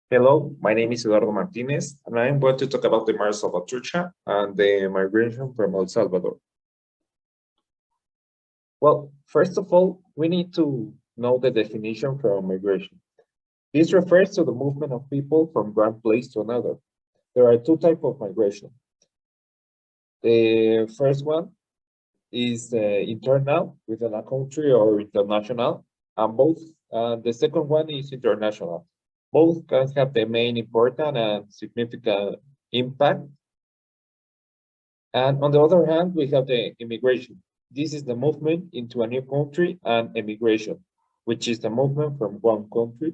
Hello, my name is Eduardo Martinez, and I'm going to talk about the Mars of Atrucha and the migration from El Salvador. Well, first of all, we need to know the definition for migration. This refers to the movement of people from one place to another. There are two types of migration. The first one is internal within a country or international, and both. The second one is international. Both can have the main important and significant impact. And on the other hand, we have the immigration. This is the movement into a new country, and immigration, which is the movement from one country.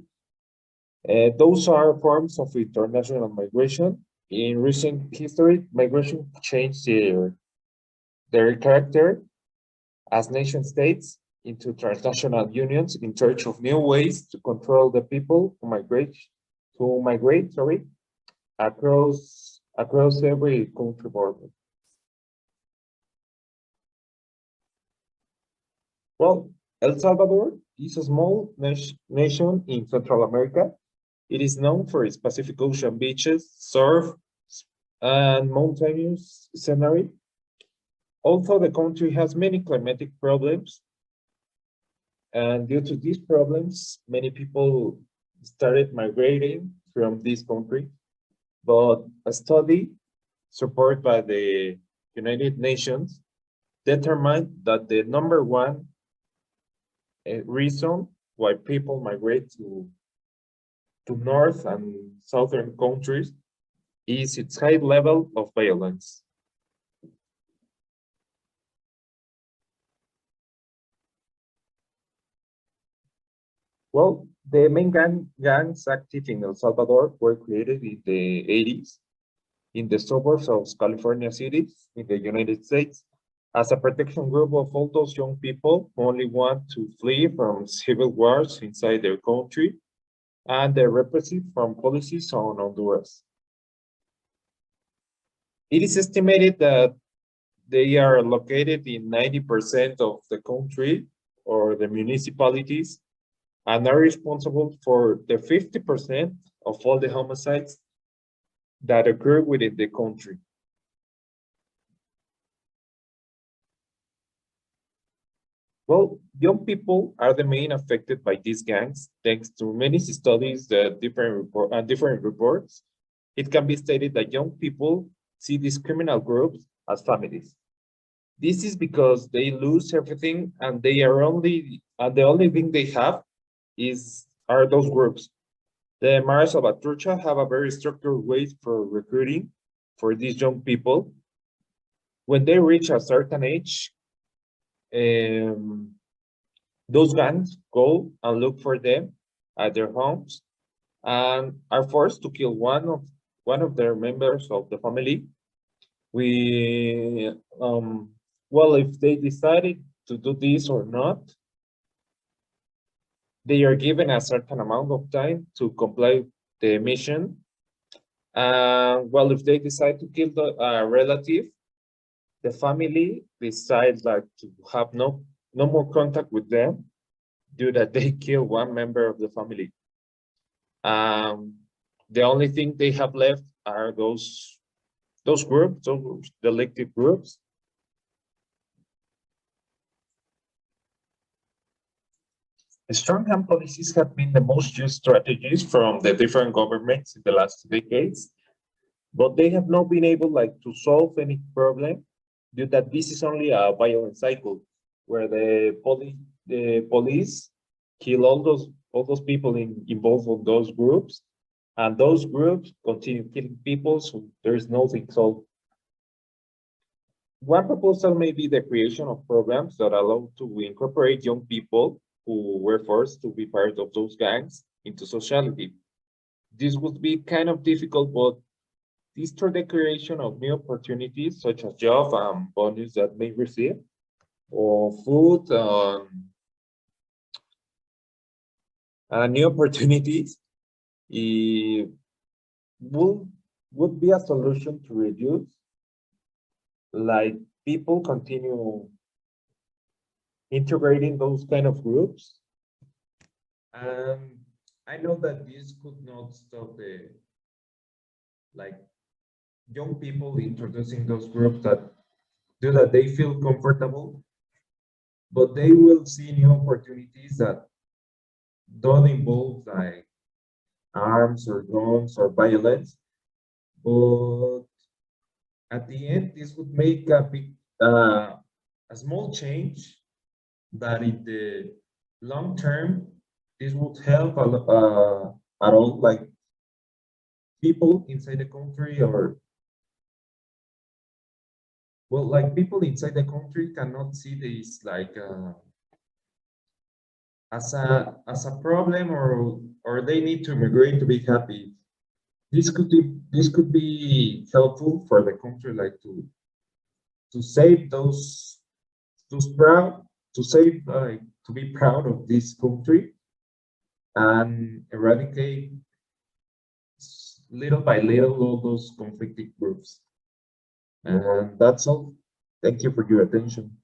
Those are forms of international migration. In recent history, migration changed their character as nation states into transnational unions in search of new ways to control the people who migrate across every country border. Well, El Salvador is a small nation in Central America. It is known for its Pacific Ocean beaches, surf, and mountainous scenery. Although the country has many climatic problems, and due to these problems, many people started migrating from this country. But a study supported by the United Nations determined that the number one reason why people migrate to north and southern countries is its high level of violence. Well, the main gangs active in El Salvador were created in the 80s in the suburbs of California cities in the United States as a protection group of all those young people who only want to flee from civil wars inside their country and the repressive from policies on Honduras. It is estimated that they are located in 90% of the country or the municipalities and are responsible for the 50% of all the homicides that occur within the country. Well, young people are the main affected by these gangs, thanks to many studies, different reports. It can be stated that young people see these criminal groups as families. This is because they lose everything, and the only thing they have are those groups. The Mara Salvatrucha have a very structured way for recruiting for these young people. When they reach a certain age, um, those gangs go and look for them at their homes and are forced to kill one of their members of the family. We well, if they decided to do this or not, they are given a certain amount of time to comply the mission. Well, if they decide to kill the relative, the family decides like to have no more contact with them due that they kill one member of the family. Um, the only thing they have left are those groups, those delictive groups. Strong hand policies have been the most used strategies from the different governments in the last decades, but they have not been able like to solve any problem due that this is only a violent cycle where the police kill all those people involved in those groups, and those groups continue killing people, so there is nothing solved. One proposal may be the creation of programs that allow to incorporate young people who were forced to be part of those gangs into society. This would be kind of difficult, but this through the creation of new opportunities such as job and bonus that may receive, or food and new opportunities, it would would be a solution to reduce like people continue integrating those kind of groups. And I know that this could not stop the like young people introducing those groups that do that they feel comfortable, but they will see new opportunities that don't involve like arms or guns or violence. But at the end, this would make a small change that in the long term, this would help at all, like people inside the country or well, like people inside the country cannot see this like as a problem or they need to immigrate to be happy. This could be helpful for the country, like to save those proud to save to be proud of this country and eradicate little by little all those conflicting groups. And that's all. Thank you for your attention.